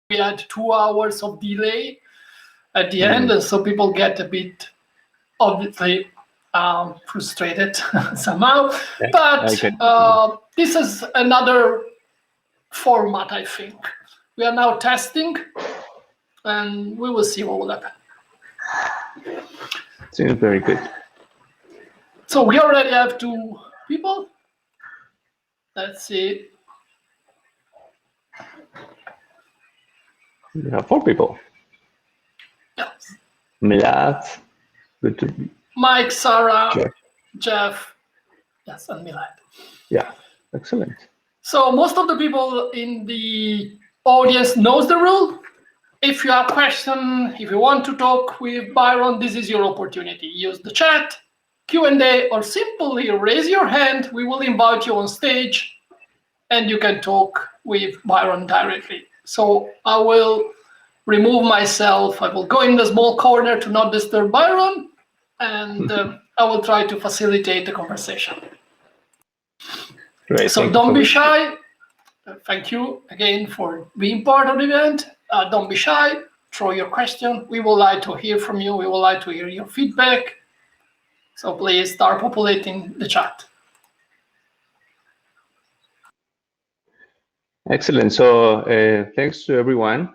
we had 2 hours of delay at the end, and so people get a bit obviously frustrated somehow. But this is another format, I think. We are now testing, and we will see what will happen. Seems very good. So we already have 2 people. Let's see. We have 4 people. Yes. Milad, good to be. Mike, Sarah, Jeff, yes, and Milad. Yeah, excellent. So most of the people in the audience knows the rule. If you have a question, if you want to talk with Byron, this is your opportunity. Use the chat, Q&A, or simply raise your hand. We will invite you on stage, and you can talk with Byron directly. So I will remove myself. I will go in the small corner to not disturb Byron, and I will try to facilitate the conversation. Great. So don't be shy. Thank you again for being part of the event. Don't be shy. Throw your question. We would like to hear from you. We would like to hear your feedback. So please start populating the chat. Excellent. So thanks to everyone.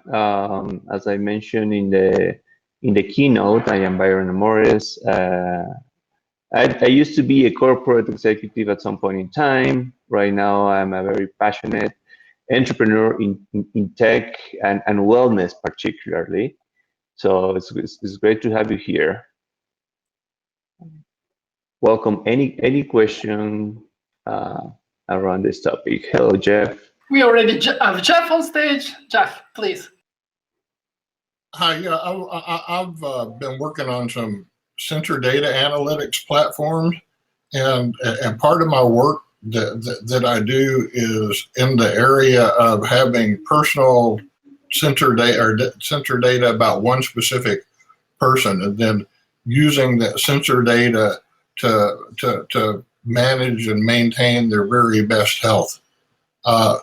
As I mentioned in the keynote, I am Byron Amores. I used to be a corporate executive at some point in time. Right now, I'm a very passionate entrepreneur in tech and wellness particularly. So it's great to have you here. Welcome. Any question around this topic? Hello, Jeff. We already have Jeff on stage. Jeff, please. Hi. Yeah, I've been working on some sensor data analytics platforms, and part of my work that I do is in the area of having personal sensor data about one specific person, and then using that sensor data to manage and maintain their very best health.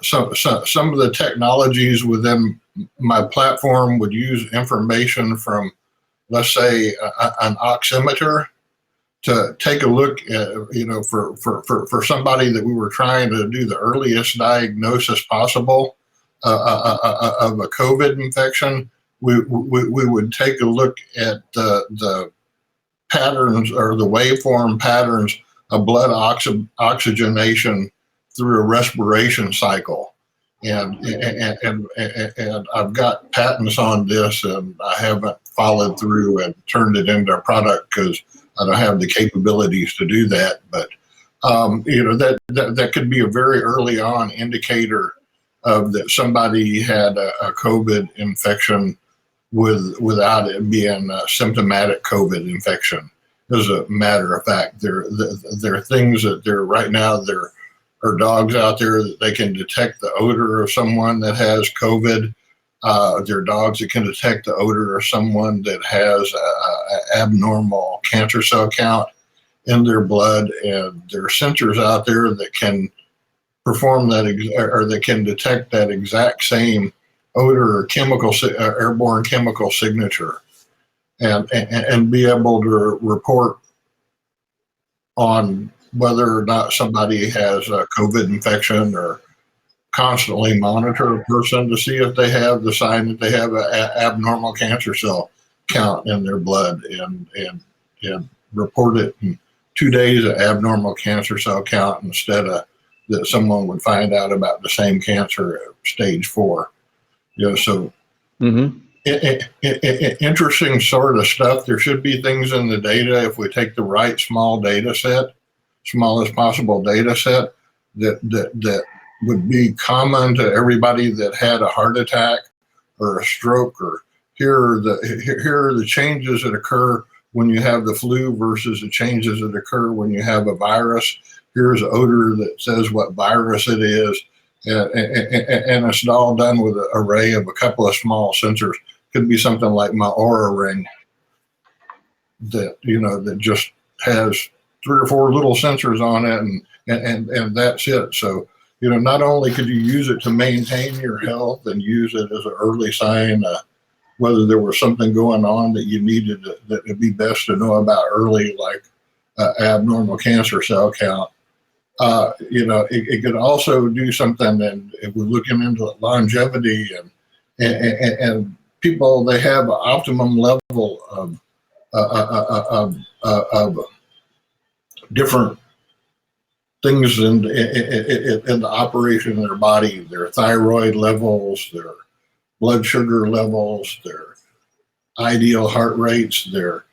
Some of the technologies within my platform would use information from, let's say, an oximeter to take a look at, for somebody that we were trying to do the earliest diagnosis possible of a COVID infection. We would take a look at the patterns or the waveform patterns of blood oxygenation through a respiration cycle. And I've got patents on this, and I haven't followed through and turned it into a product because I don't have the capabilities to do that. But that could be a very early on indicator of that somebody had a COVID infection without it being a symptomatic COVID infection. As a matter of fact, there are things that right now there are dogs out there that they can detect the odor of someone that has COVID. There are dogs that can detect the odor of someone that has an abnormal cancer cell count in their blood, and there are sensors out there that can perform that or that can detect that exact same odor or chemical airborne chemical signature, and be able to report on whether or not somebody has a COVID infection, or constantly monitor a person to see if they have the sign that they have an abnormal cancer cell count in their blood, and report it in 2 days of abnormal cancer cell count instead of that someone would find out about the same cancer at stage 4. So interesting sort of stuff. There should be things in the data, if we take the right smallest possible data set, that would be common to everybody that had a heart attack or a stroke, or here are the changes that occur when you have the flu versus the changes that occur when you have a virus. Here's odor that says what virus it is, and it's all done with an array of a couple of small sensors. Could be something like my Aura Ring that that just has 3 or 4 little sensors on it, and that's it. So not only could you use it to maintain your health and use it as an early sign, whether there was something going on that you needed that it'd be best to know about early, like abnormal cancer cell count. It could also do something, and if we're looking into longevity and people, they have an optimum level of different things in the operation of their body, their thyroid levels, their blood sugar levels, their ideal heart rates, their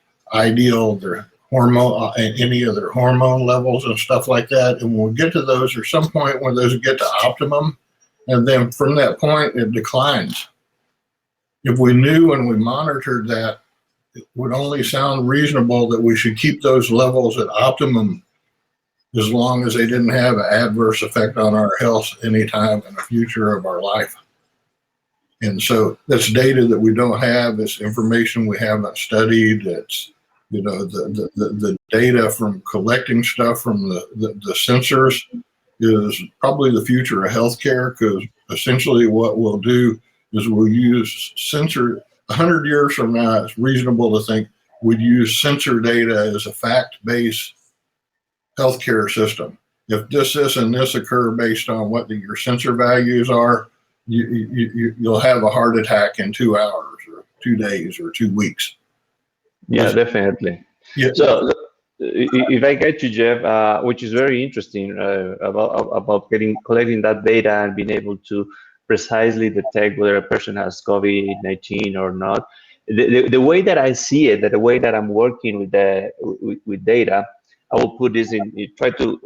hormone, any of their hormone levels and stuff like that. And when we get to those, there's some point when those get to optimum, and then from that point it declines. If we knew and we monitored that, it would only sound reasonable that we should keep those levels at optimum as long as they didn't have an adverse effect on our health anytime in the future of our life. And so that's data that we don't have. It's information we haven't studied. It's, the data from collecting stuff from the sensors is probably the future of healthcare, because essentially what we'll do is we'll use sensor. 100 years from now, it's reasonable to think we'd use sensor data as a fact-based healthcare system. If this and this occur based on what your sensor values are, you'll have a heart attack in 2 hours or 2 days or 2 weeks. Yeah, definitely. Yeah. So if I get you, Jeff, which is very interesting about collecting that data and being able to precisely detect whether a person has COVID-19 or not. The way that I see it, the way that I'm working with data, I will put this try to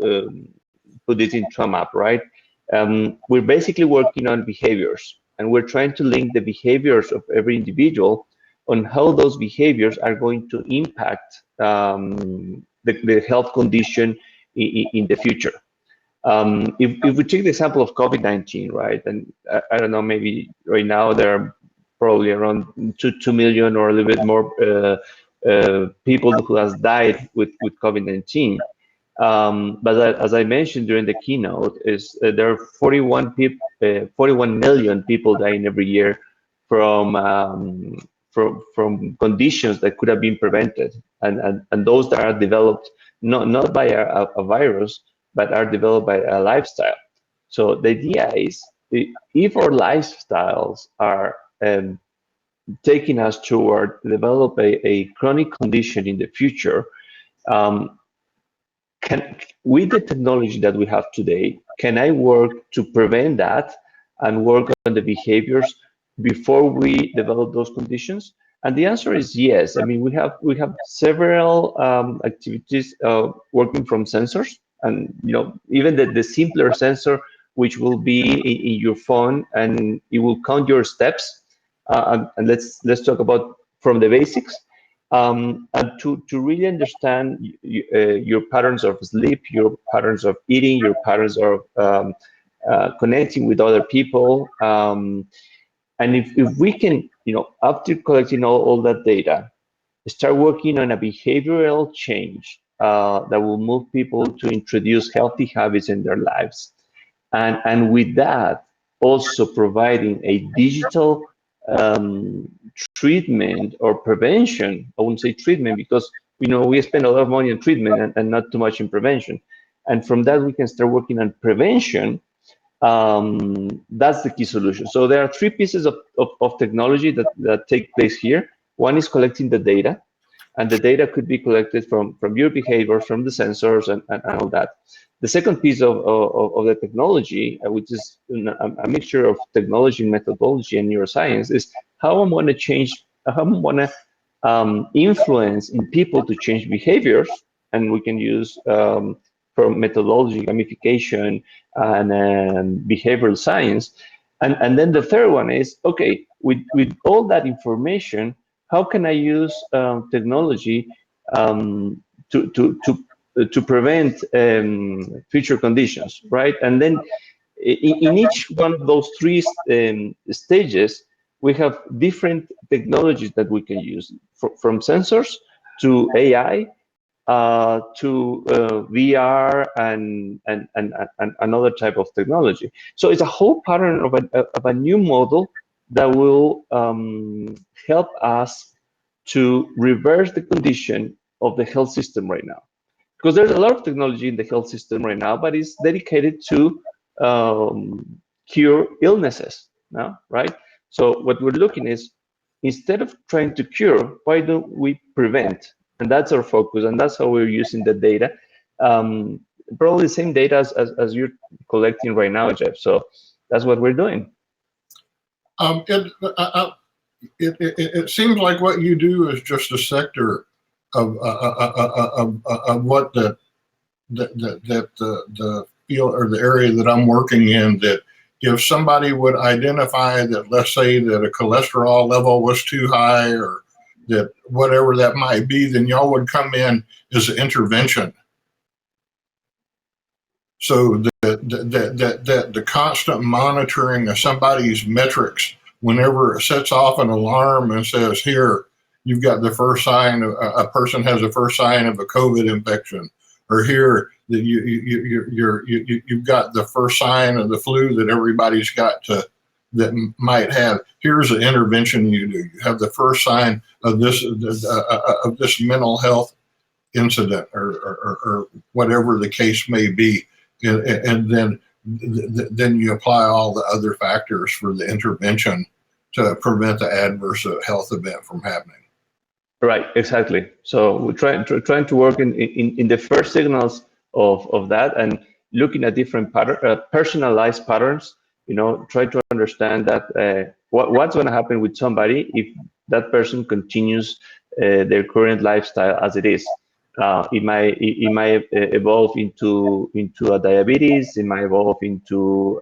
put this in trauma, right? We're basically working on behaviors, and we're trying to link the behaviors of every individual on how those behaviors are going to impact the health condition in the future. If we take the example of COVID-19, right, and I don't know, maybe right now there are probably around 2 million or a little bit more people who has died with COVID-19. But as I mentioned during the keynote, there are 41 million people dying every year from conditions that could have been prevented, and those that are developed not by a virus, but are developed by a lifestyle. So the idea is, if our lifestyles are taking us toward develop a chronic condition in the future, with the technology that we have today, can I work to prevent that and work on the behaviors before we develop those conditions? And the answer is yes. I mean, we have several activities working from sensors, and even the simpler sensor, which will be in your phone, and it will count your steps. And let's talk about from the basics. And to really understand your patterns of sleep, your patterns of eating, your patterns of connecting with other people. And if we can, after collecting all that data, start working on a behavioral change that will move people to introduce healthy habits in their lives. And with that, also providing a digital treatment or prevention. I wouldn't say treatment, because we spend a lot of money on treatment and not too much in prevention. And from that, we can start working on prevention. That's the key solution. So there are 3 pieces of technology that take place here. One is collecting the data, and the data could be collected from your behaviors, from the sensors, and all that. The second piece of the technology, which is a mixture of technology, methodology, and neuroscience, is how I'm going to influence in people to change behaviors, and we can use from methodology, gamification, and behavioral science. And then the third one is, okay, with all that information, how can I use technology to prevent future conditions, right? And then in each one of those 3 stages, we have different technologies that we can use, from sensors to AI to VR and another type of technology. So it's a whole pattern of a new model that will help us to reverse the condition of the health system right now. Because there's a lot of technology in the health system right now, but it's dedicated to cure illnesses now, right? So what we're looking is, instead of trying to cure, why don't we prevent? And that's our focus, and that's how we're using the data. Probably the same data as you're collecting right now, Jeff. So that's what we're doing. It seems like what you do is just a sector of what the field or the area that I'm working in. That if somebody would identify that, let's say that a cholesterol level was too high, or that whatever that might be, then y'all would come in as an intervention. So the constant monitoring of somebody's metrics, whenever it sets off an alarm and says, here, you've got the first sign of a person has the first sign of a COVID infection, or here that you've got the first sign of the flu that everybody's got that might have. Here's an intervention you do. You have the first sign of this mental health incident, or whatever the case may be. And then you apply all the other factors for the intervention to prevent the adverse health event from happening. Right, exactly. So we're trying to work in the first signals of that, and looking at different personalized patterns. Try to understand that what's going to happen with somebody if that person continues their current lifestyle as it is. It might evolve into a diabetes. It might evolve into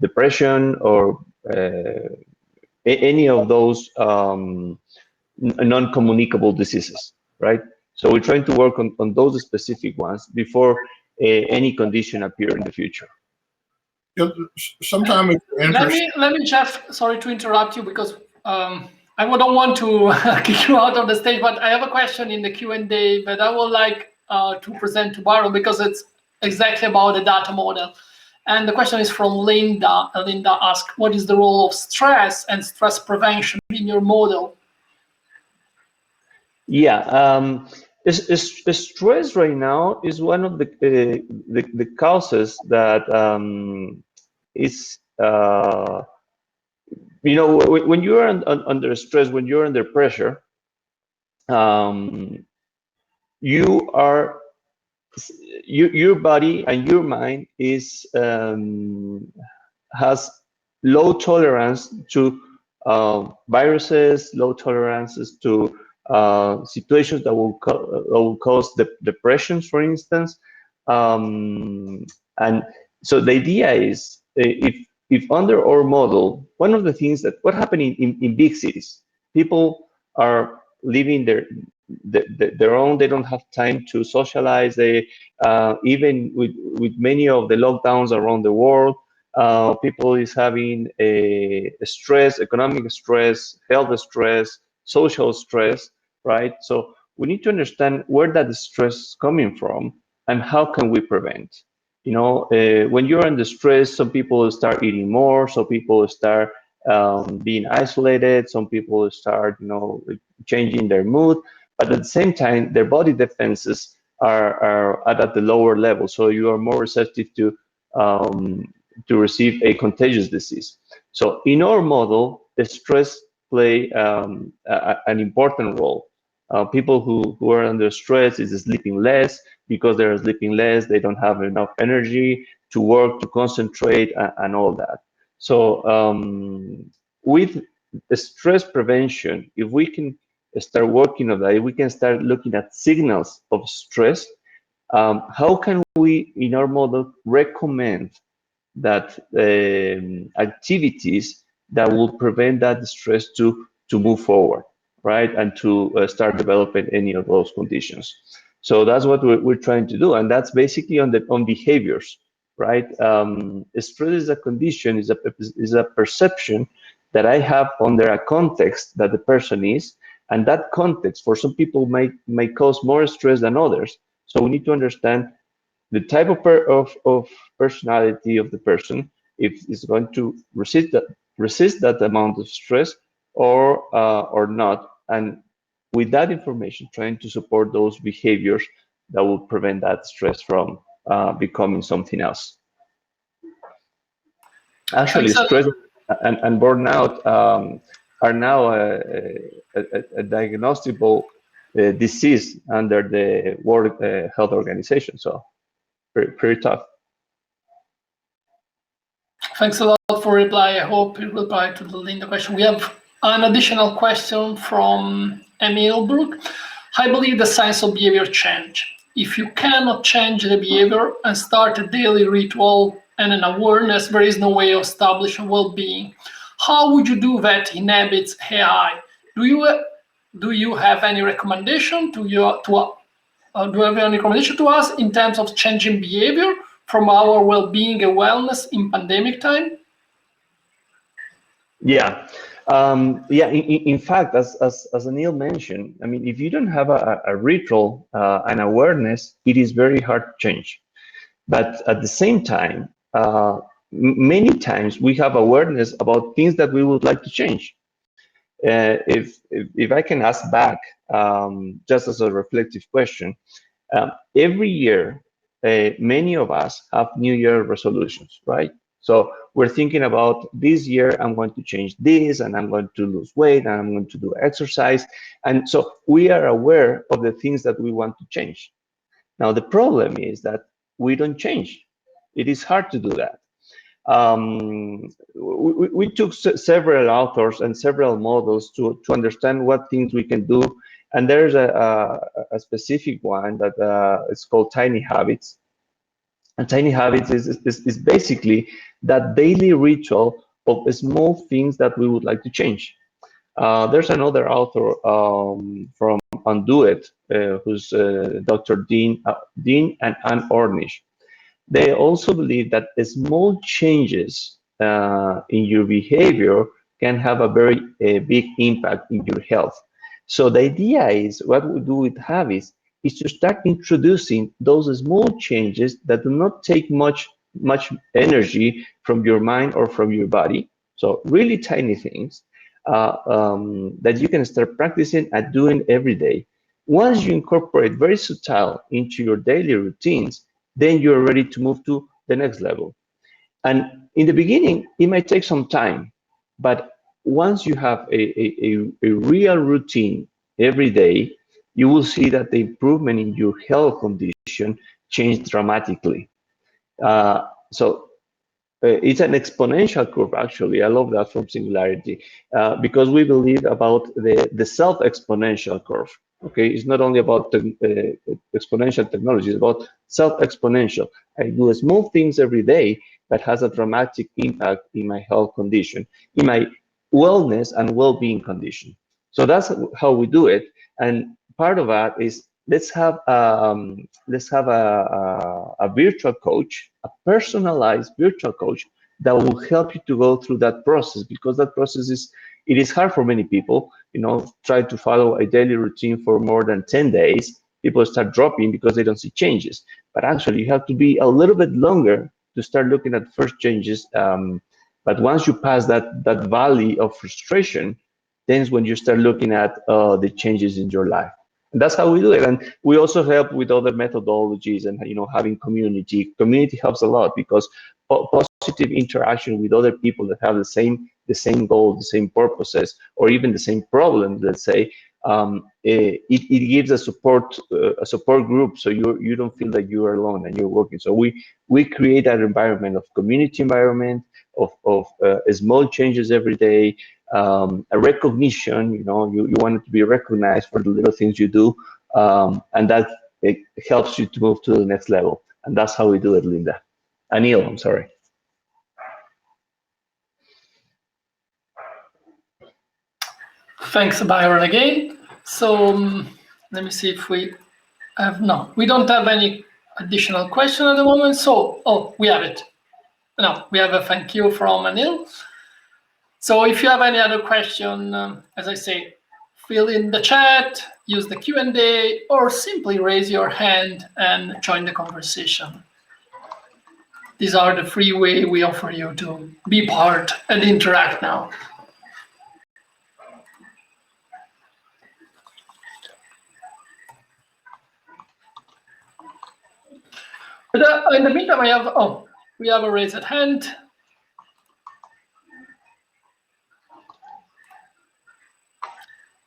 depression, or any of those non-communicable diseases, right? So we're trying to work on those specific ones before any condition appear in the future. Sometimes let me Jeff, sorry to interrupt you, because I don't want to kick you out of the stage, but I have a question in the Q&A that I would like to present to Byron, because it's exactly about the data model. And the question is from Linda. Linda asked, what is the role of stress and stress prevention in your model? Yeah, stress right now is one of the causes that is when you are under stress, when you're under pressure, your body and your mind has low tolerance to viruses, low tolerances to situations that will cause depressions, for instance. And so the idea is, if under our model, one of the things what happened in big cities, people are living their own. They don't have time to socialize. They even with many of the lockdowns around the world, people is having a stress, economic stress, health stress, social stress, right? So we need to understand where that stress is coming from and how can we prevent. When you're under stress, some people start eating more, some people start being isolated, some people start, changing their mood, but at the same time, their body defenses are at the lower level. So you are more receptive to receive a contagious disease. So in our model, the stress play an important role. People who are under stress is sleeping less. Because they're sleeping less, they don't have enough energy to work, to concentrate, and all that. So with the stress prevention, if we can start working on that, if we can start looking at signals of stress, how can we, in our model, recommend that activities that will prevent that stress to move forward, right? And to start developing any of those conditions. So that's what we're trying to do, and that's basically on behaviors, right? Stress is a condition, is a perception that I have under a context that the person is, And that context for some people may cause more stress than others. So we need to understand the type of personality of the person, if it's going to resist that amount of stress or not. And with that information, trying to support those behaviors that will prevent that stress from becoming something else. Actually, stress and burnout are now a diagnosticable disease under the World Health Organization. So pretty tough. Thanks a lot for reply. I hope you reply to the Linda question. We have an additional question from Emil Brook. I believe the science of behavior change. If you cannot change the behavior and start a daily ritual and an awareness, there is no way of establishing well-being. How would you do that in habits AI? Do you have any recommendation do you have any recommendation to us in terms of changing behavior from our well-being and wellness in pandemic time? Yeah. In fact, as Anil mentioned, I mean, if you don't have a ritual, an awareness, it is very hard to change. But at the same time, many times we have awareness about things that we would like to change. If I can ask back, just as a reflective question, every year, many of us have New Year resolutions, right? So we're thinking about this year, I'm going to change this, and I'm going to lose weight, and I'm going to do exercise. And so we are aware of the things that we want to change. Now, the problem is that we don't change. It is hard to do that. We took several authors and several models to understand what things we can do. And there's a specific one that is called Tiny Habits. And Tiny Habits is basically that daily ritual of small things that we would like to change. There's another author from Undo It, who's Dr. Dean and Ann Ornish. They also believe that small changes in your behavior can have a very big impact in your health. So the idea is, what we do with habits is to start introducing those small changes that do not take much energy from your mind or from your body. So really tiny things that you can start practicing and doing every day. Once you incorporate very subtle into your daily routines, then you're ready to move to the next level. And in the beginning, it might take some time, but once you have a real routine every day, you will see that the improvement in your health condition changed dramatically. So it's an exponential curve, actually. I love that from Singularity, because we believe about the self-exponential curve. Okay, it's not only about the exponential technology, it's about self-exponential. I do small things every day that has a dramatic impact in my health condition, in my wellness and well-being condition. So that's how we do it. And part of that is let's have a virtual coach, a personalized virtual coach that will help you to go through that process, because that process is hard for many people. Try to follow a daily routine for more than 10 days. People start dropping because they don't see changes. But actually, you have to be a little bit longer to start looking at first changes. But once you pass that valley of frustration, then is when you start looking at the changes in your life. And that's how we do it. And we also help with other methodologies, and having community. Community helps a lot, because positive interaction with other people that have the same goal, the same purposes, or even the same problem, let's say, it gives a support group, so you don't feel that you are alone and you're working. So we create that environment of community environment of small changes every day. A recognition, you want to be recognized for the little things you do, and that it helps you to move to the next level. And that's how we do it, Linda. Anil, I'm sorry. Thanks, Byron, again. So let me see if we don't have any additional question at the moment. So, we have it. No, we have a thank you from Anil. So if you have any other question, as I say, fill in the chat, use the Q&A, or simply raise your hand and join the conversation. These are the free way we offer you to be part and interact now. But in the meantime, we have a raised hand.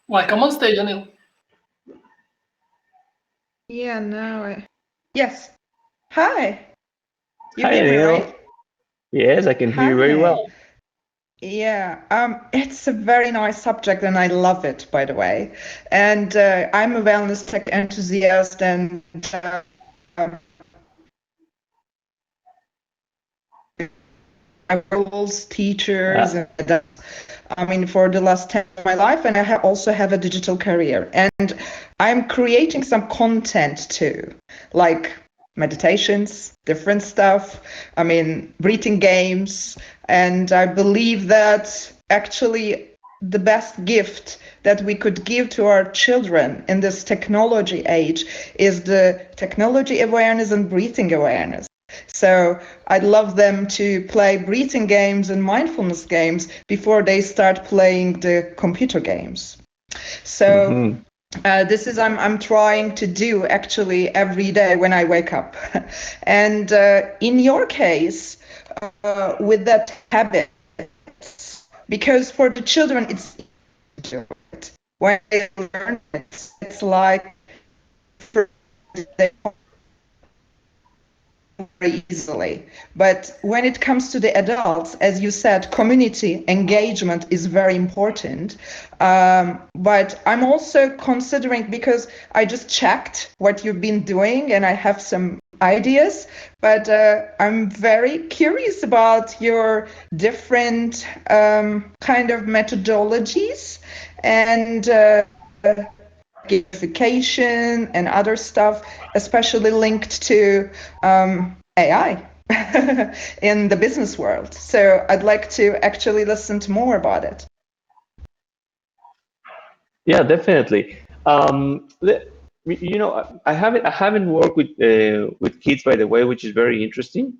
Welcome on stage, Anil. Yeah, now yes. Hi. You Hi, hear me, Anil. right? Yes, I can hear you very well. Yeah, it's a very nice subject and I love it, by the way. And I'm a wellness tech enthusiast and roles, teachers, and I mean, for the last 10 of my life, and I also have a digital career. And I'm creating some content too, like meditations, different stuff. I mean, breathing games. And I believe that actually the best gift that we could give to our children in this technology age is the technology awareness and breathing awareness. So I'd love them to play breathing games and mindfulness games before they start playing the computer games. So this is I'm trying to do actually every day when I wake up. And in your case, with that habit, because for the children it's when they learn it's like very easily. But when it comes to the adults, as you said, community engagement is very important. But I'm also considering, because I just checked what you've been doing and I have some ideas, but I'm very curious about your different kind of methodologies and gamification and other stuff, especially linked to AI in the business world. So I'd like to actually listen to more about it. Yeah, definitely. You know, I haven't worked with kids, by the way, which is very interesting.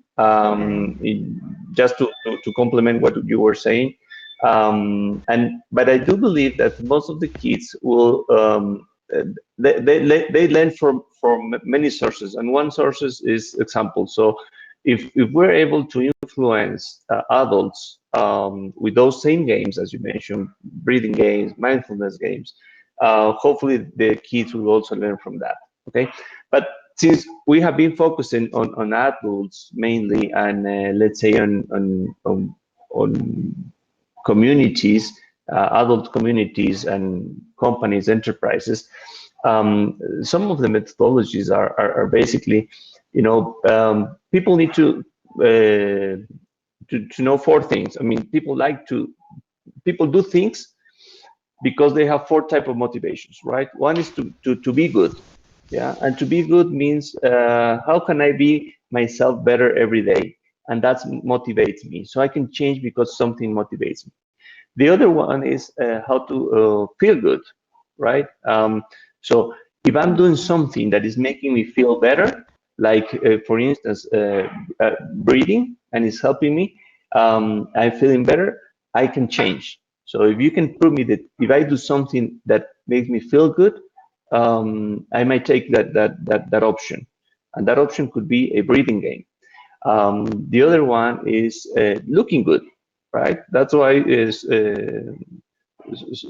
Just to complement what you were saying, but I do believe that most of the kids will they learn from many sources, and one sources is example. So if we're able to influence adults with those same games as you mentioned, breathing games, mindfulness games, hopefully the kids will also learn from that. Okay, but since we have been focusing on adults mainly, and let's say on communities, adult communities and companies, enterprises, some of the methodologies are basically, you know, people need to know four things. I mean, people do things because they have four type of motivations, right? One is to be good, yeah, and to be good means how can I be myself better every day, and that motivates me, so I can change because something motivates me. The other one is how to feel good, right? So if I'm doing something that is making me feel better, like for instance, breathing, and it's helping me, I'm feeling better, I can change. So if you can prove me that if I do something that makes me feel good, I might take that option, and that option could be a breathing game. The other one is looking good, right? That's why is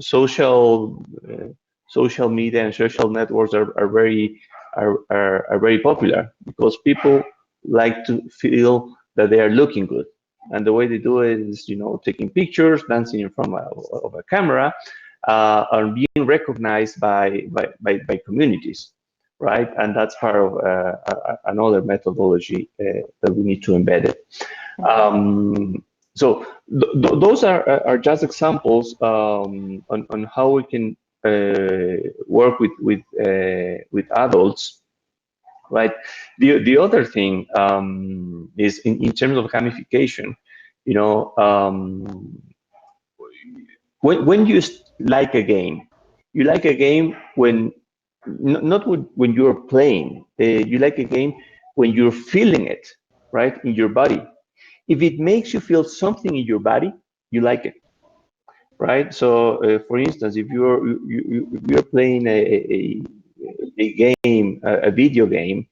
social social media and social networks are very popular because people like to feel that they are looking good, and the way they do it is, you know, taking pictures, dancing in front of a camera, or being recognized by communities, right? And that's part of another methodology that we need to embed it. So those are just examples on how we can work with adults, right? The other thing is in terms of gamification, you know, when you like a game, You like a game when not when you're playing. You like a game when you're feeling it, right, in your body. If it makes you feel something in your body, you like it, right? So, for instance, if you're playing a game, a video game,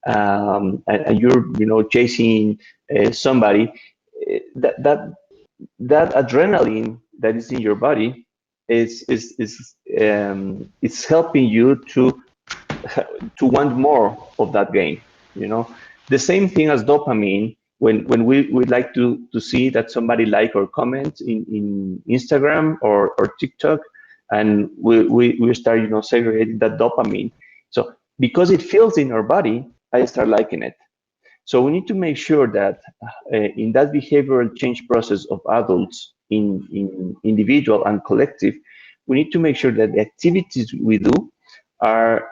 and you're chasing somebody, that adrenaline that is in your body is helping you to want more of that game. The same thing as dopamine. When we like to see that somebody like or comment in Instagram or TikTok, and we start segregating that dopamine. So because it feels in our body, I start liking it. So we need to make sure that in that behavioral change process of adults, in individual and collective, we need to make sure that the activities we do are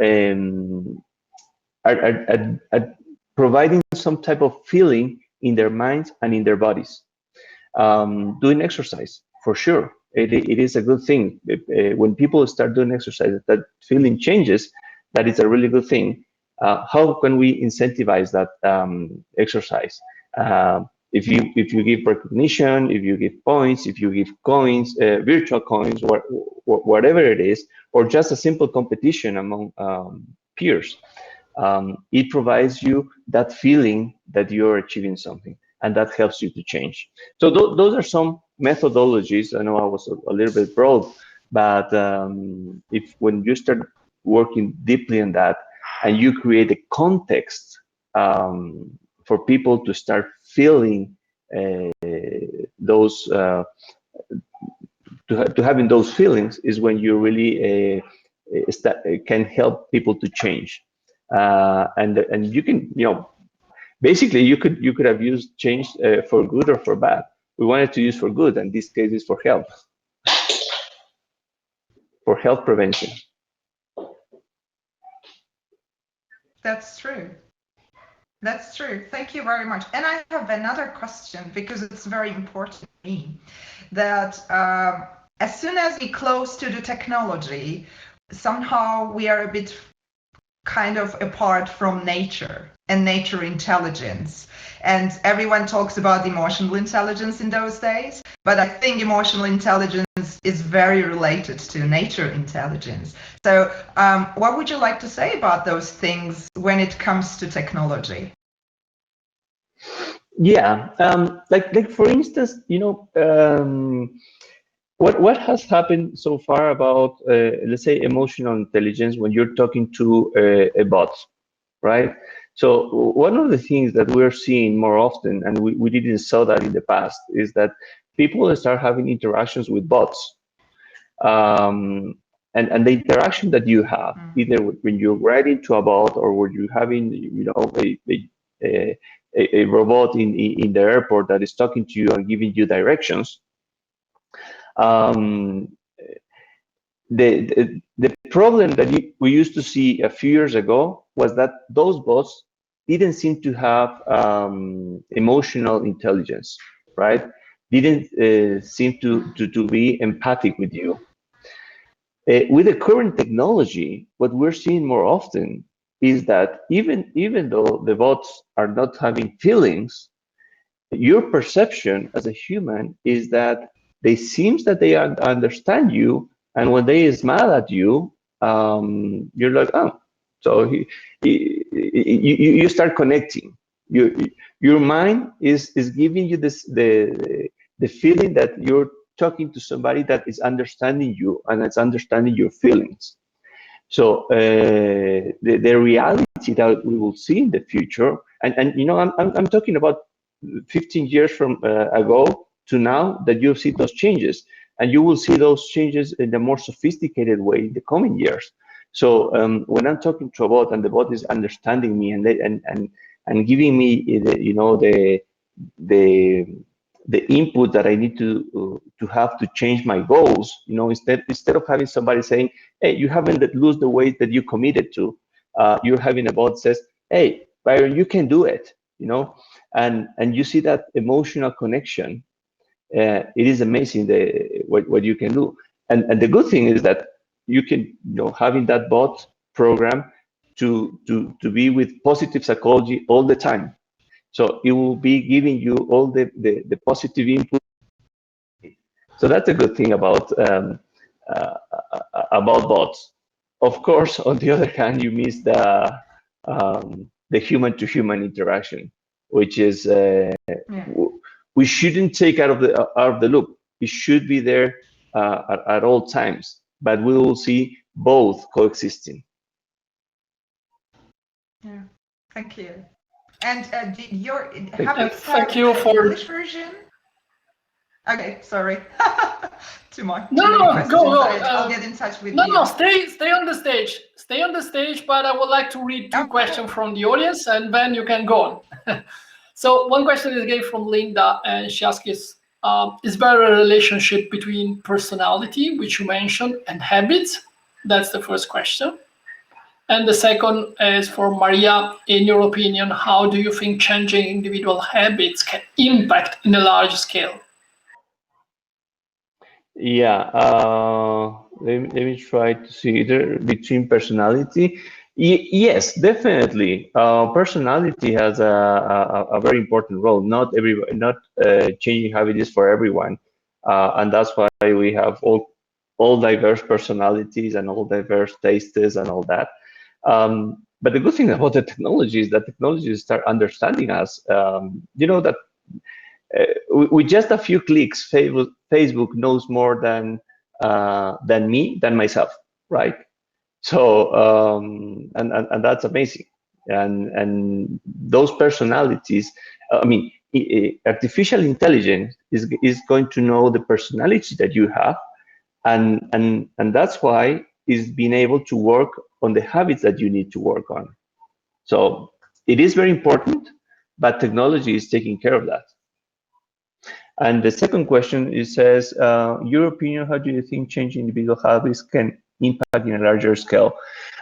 are providing some type of feeling in their minds and in their bodies. Doing exercise, for sure, it is a good thing. When people start doing exercise, that feeling changes. That is a really good thing. How can we incentivize that exercise? If you give recognition, if you give points, if you give coins, virtual coins, whatever it is, or just a simple competition among peers, it provides you that feeling that you're achieving something, and that helps you to change. So those are some methodologies. I know I was a little bit broad, but if when you start working deeply on that, and you create a context for people to start feeling those to having those feelings, is when you really can help people to change. And you can, basically you could have used change for good or for bad. We wanted to use for good, and this case is for health prevention. That's true. That's true. Thank you very much. And I have another question, because it's very important to me, that as soon as we close to the technology, somehow we are a bit kind of apart from nature and nature intelligence. And everyone talks about emotional intelligence in those days, but I think emotional intelligence is very related to nature intelligence. So what would you like to say about those things when it comes to technology? Yeah, like for instance, what has happened so far about let's say emotional intelligence when you're talking to a bot, right? So one of the things that we're seeing more often, and we didn't saw that in the past, is that people start having interactions with bots. And the interaction that you have, either when you're writing to a bot, or when you're having, a robot in the airport that is talking to you and giving you directions. The problem that we used to see a few years ago was that those bots didn't seem to have emotional intelligence, right? Didn't seem to be empathic with you. With the current technology, what we're seeing more often is that even though the bots are not having feelings, your perception as a human is that they seems that they understand you, and when they smile at you, you're like, oh, so you start connecting. Your mind is giving you the feeling that you're talking to somebody that is understanding you and it's understanding your feelings. So the reality that we will see in the future, and I'm talking about 15 years from ago to now, that you'll see those changes, and you will see those changes in a more sophisticated way in the coming years. So when I'm talking to a bot and the bot is understanding me and giving me the input that I need to have to change my goals, instead of having somebody saying, hey, you haven't lose the weight that you committed to, you're having a bot says, hey, Byron, you can do it, and you see that emotional connection. It is amazing what you can do. And the good thing is that you can, having that bot program to be with positive psychology all the time. So it will be giving you all the positive input. So that's a good thing uh, about bots. Of course, on the other hand, you miss the human to human interaction, which is Yeah. we shouldn't take out of the loop. It should be there at all times, but we will see both coexisting. Yeah. Thank you. And did your you. habits Thank have you the for. English version? Okay, sorry. Too No, many no, questions. go. I'll get in touch with No, you. no, stay on the stage. Stay on the stage, but I would like to read two questions from the audience, and then you can go on. So one question is again from Linda, and she asks, is there a relationship between personality, which you mentioned, and habits? That's the first question. And the second is for Maria. In your opinion, how do you think changing individual habits can impact in a large scale? Yeah, let me try to see there between personality. Yes, definitely. Personality has a very important role. Not changing habits for everyone, and that's why we have all diverse personalities and all diverse tastes and all that. But the good thing about the technology is that technology start understanding us. That with just a few clicks, Facebook knows more than me, than myself, right? So and that's amazing. And those personalities, I mean, artificial intelligence is going to know the personality that you have, and that's why it's being able to work on the habits that you need to work on. So it is very important, but technology is taking care of that. And the second question, it says, your opinion, how do you think changing individual habits can impact in a larger scale?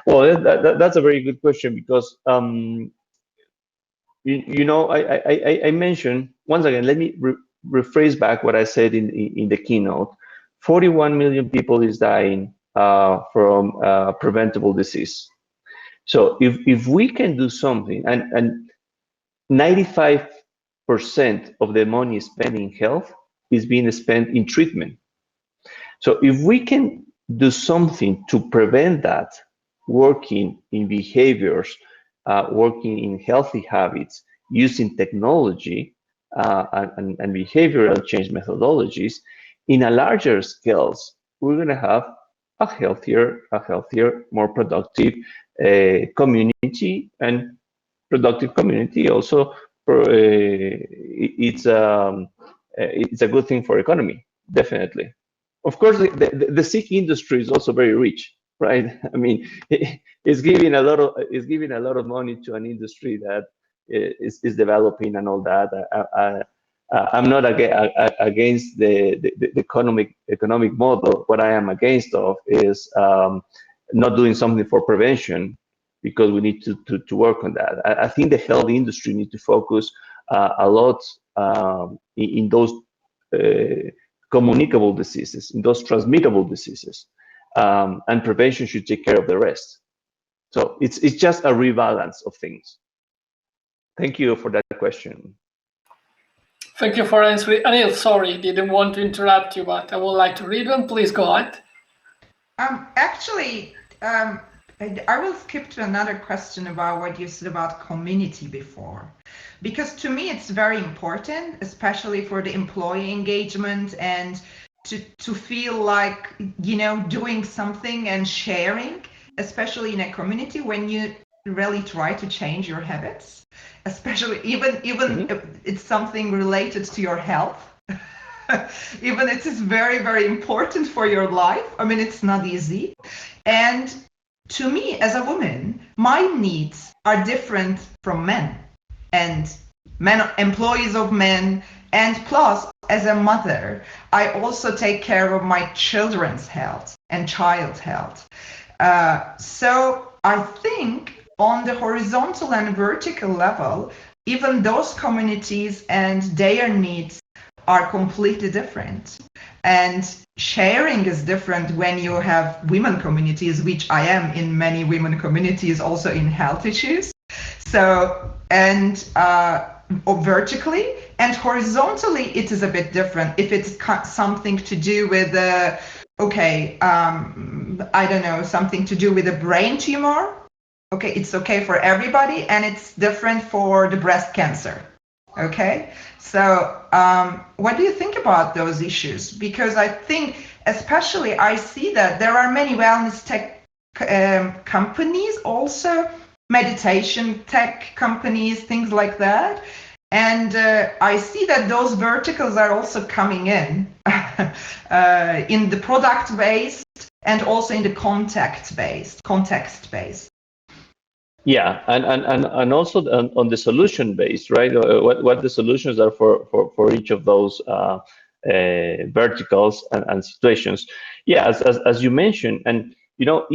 Well, that's a very good question because, I mentioned, once again, let me rephrase back what I said in the keynote. 41 million people is dying from preventable disease. So if we can do something, and 95% of the money spent in health is being spent in treatment. So if we can do something to prevent that, working in behaviors, working in healthy habits, using technology and behavioral change methodologies, in a larger scales, we're going to have a healthier, more productive community, and productive community also. It's a good thing for economy, definitely. Of course, the SIC industry is also very rich, right? I mean, it's giving a lot of money to an industry that is developing and all that. I'm not against the economic model. What I am against of is not doing something for prevention, because we need to work on that. I think the health industry needs to focus a lot in those communicable diseases, in those transmittable diseases, and prevention should take care of the rest. So it's just a rebalance of things. Thank you for that question. Thank you for answering. Anil, sorry, didn't want to interrupt you, but I would like to read them. Please go ahead. Actually, I will skip to another question about what you said about community before, because to me it's very important, especially for the employee engagement and to feel like, doing something and sharing, especially in a community when you really try to change your habits, especially even if it's something related to your health. Even it is very, very important for your life. I mean, it's not easy. And to me, as a woman, my needs are different from men and employees of men. And plus, as a mother, I also take care of my children's health and child's health. So I think on the horizontal and vertical level, even those communities and their needs are completely different. And sharing is different when you have women communities, which I am in many women communities, also in health issues. So, and vertically and horizontally, it is a bit different. If it's something to do with I don't know, something to do with a brain tumor, okay, it's okay for everybody, and it's different for the breast cancer. Okay, so what do you think about those issues? Because I think, especially, I see that there are many wellness tech companies, also meditation tech companies, things like that. And I see that those verticals are also coming in the product based and also in the context based. Yeah, and also on the solution based, right? What the solutions are for each of those verticals and situations. Yeah, as you mentioned, and even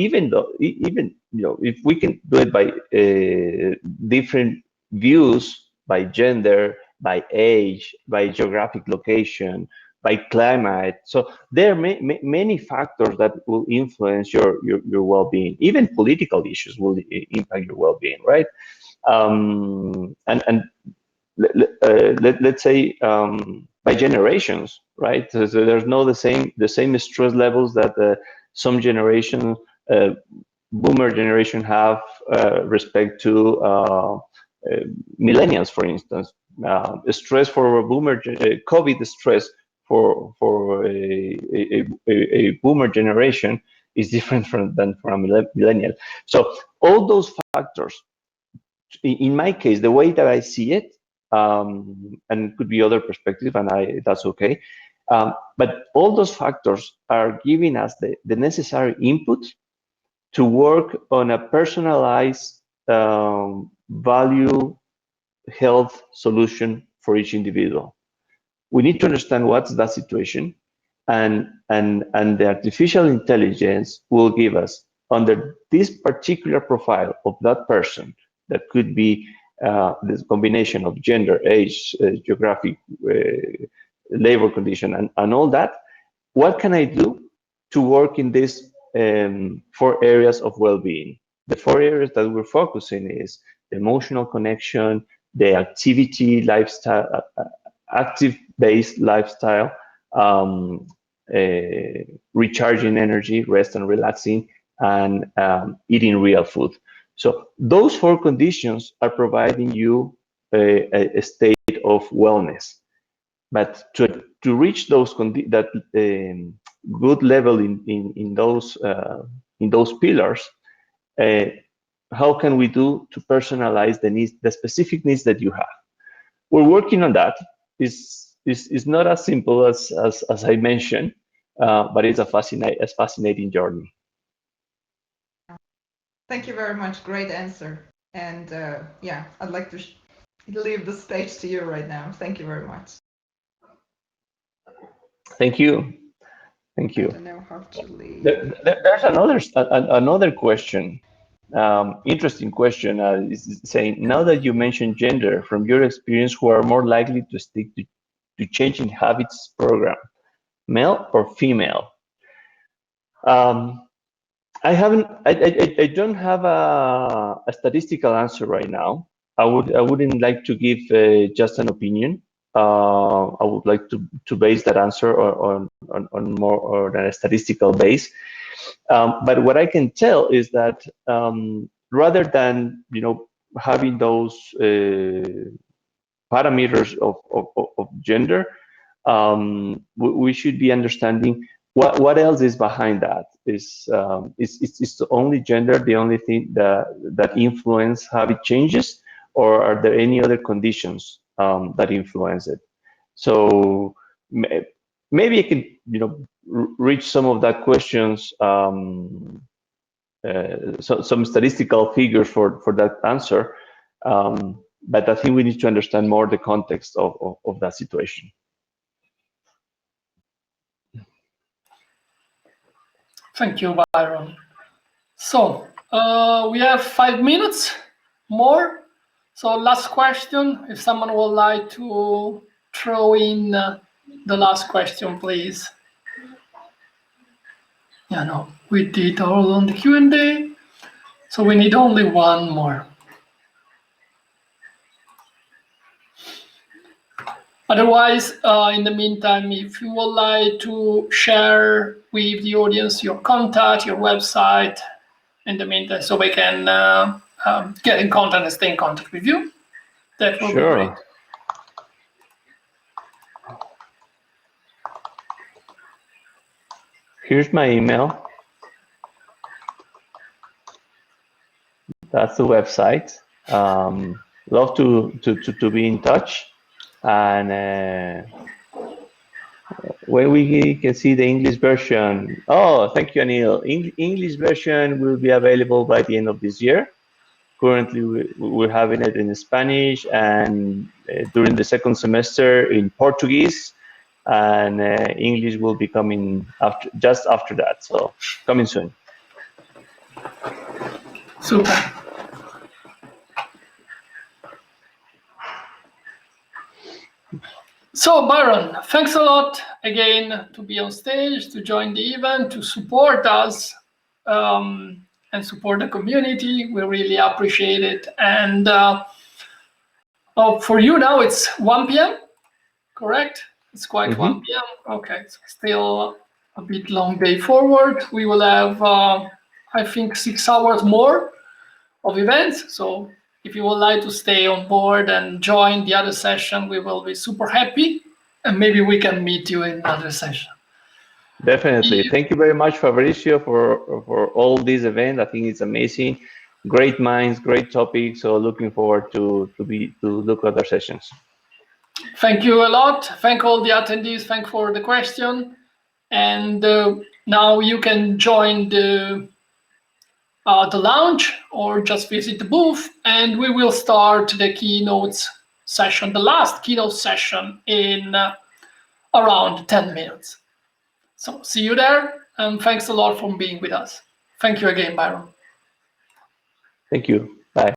if we can do it by different views, by gender, by age, by geographic location, by climate. So there are many factors that will influence your well-being. Even political issues will impact your well-being, right? And let's say by generations, right? So there's no the same stress levels that some generation, boomer generation, have respect to millennials, for instance. Stress for a boomer, COVID stress for a boomer generation is different than for a millennial. So all those factors, in my case, the way that I see it, and it could be other perspective, and that's okay. But all those factors are giving us the necessary input to work on a personalized value health solution for each individual. We need to understand what's that situation, and the artificial intelligence will give us, under this particular profile of that person, that could be this combination of gender, age, geographic, labor condition, and all that. What can I do to work in these 4 areas of well-being? The 4 areas that we're focusing is the emotional connection, the activity lifestyle, active-based lifestyle, recharging energy, rest and relaxing, and eating real food. So those 4 conditions are providing you a state of wellness. But to reach those good level in those pillars, how can we do to personalize the needs, the specific needs that you have? We're working on that. It's not as simple as I mentioned, but it's a fascinating journey. Thank you very much. Great answer. And yeah, I'd like to leave the stage to you right now. Thank you very much. Thank you. Thank you. I don't know how to leave. There's another question. Interesting question. Is saying, now that you mentioned gender, from your experience, who are more likely to stick to changing habits program, male or female? I don't have a statistical answer right now. I wouldn't like to give just an opinion. I would like to base that answer on more or a statistical base. But what I can tell is that rather than having those parameters of gender, we should be understanding what else is behind that. Is only gender the only thing that influence habit changes, or are there any other conditions that influence it? So maybe I can reach some of that questions, some statistical figures for that answer, but I think we need to understand more the context of that situation. Thank you, Byron. So we have 5 minutes more. So last question, if someone would like to throw in the last question, please. Yeah, no, we did all on the Q&A, so we need only one more. Otherwise, in the meantime, if you would like to share with the audience your contact, your website, in the meantime, so we can get in contact and stay in contact with you, that would be great. Here's my email. That's the website. Love to be in touch. And when we can see the English version, oh, thank you, Anil. English version will be available by the end of this year. Currently, we're having it in Spanish, and during the second semester in Portuguese, and English will be coming just after that. So coming soon. Super. So Byron, thanks a lot again to be on stage, to join the event, to support us and support the community. We really appreciate it. And for you now, it's 1 p.m., correct? It's quite 1 p.m. Okay, so still a bit long day forward. We will have, I think, 6 hours more of events. So if you would like to stay on board and join the other session, we will be super happy. And maybe we can meet you in another session. Definitely. Thank you very much, Fabricio, for all these events. I think it's amazing. Great minds, great topics. So looking forward to look at our sessions. Thank you a lot. Thank all the attendees. Thank for the question. And now you can join the lounge or just visit the booth, and we will start the keynotes session, the last keynote session, in around 10 minutes. So see you there, and thanks a lot for being with us. Thank you again, Byron. Thank you. Bye.